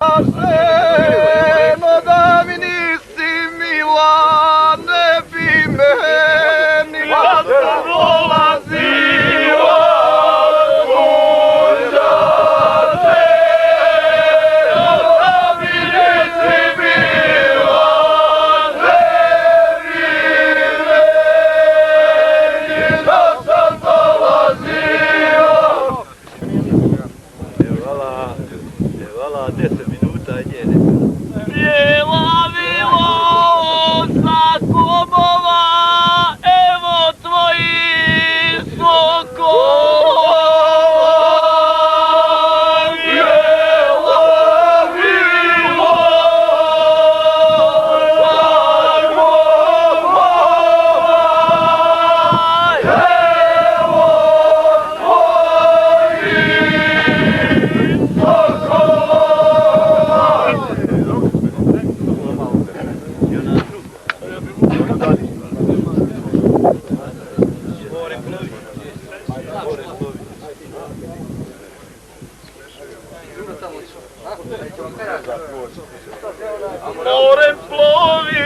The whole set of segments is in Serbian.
Ženo da mi nisi mila, ne bi meni dolazila tuđa žena, da mi nisi mila, ne bi meni da sam dolazila. Hvala, 10 minuta njene. Bijela vila sa kumova, evo tvoji sokova. Bijela vila sa kumova, evo tvoji Morem plovi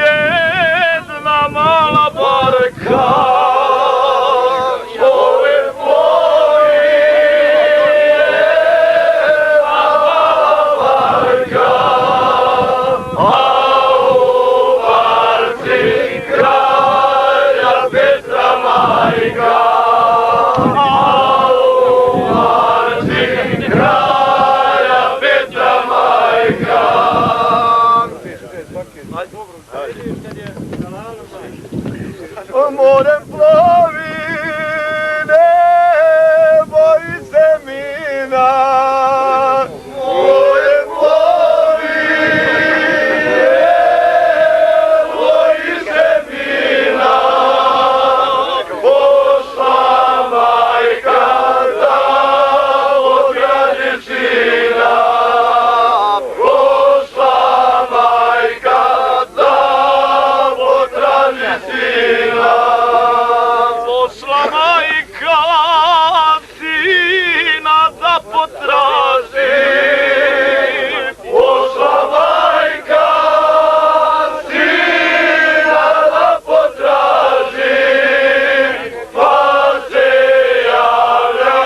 jedna mala barka, morem plovi jedna mala barka, a u barci kralja Petra majka, a u barci kralja Petra majka. Morem plovi, ne boji se mina. Morem plovi, ne boji se mina. Pošla majka da odgradi sina. Pošla majka da potraži sina. Pošla majka sina da potraži. Pošla majka sina da potraži, pa se javlja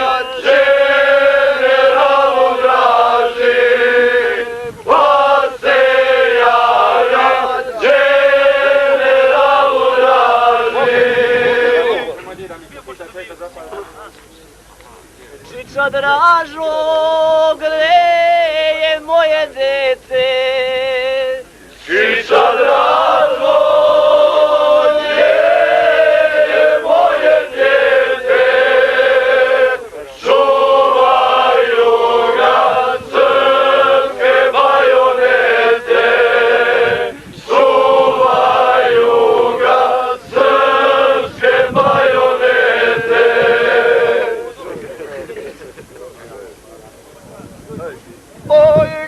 generalu draži, pa se javlja generalu draži. Čiča dražo, gde je moje dete? Čiča dražo, gdje je moje djete? Čuvaju ga srpske bajonete, čuvaju ga srpske bajonete. Oj,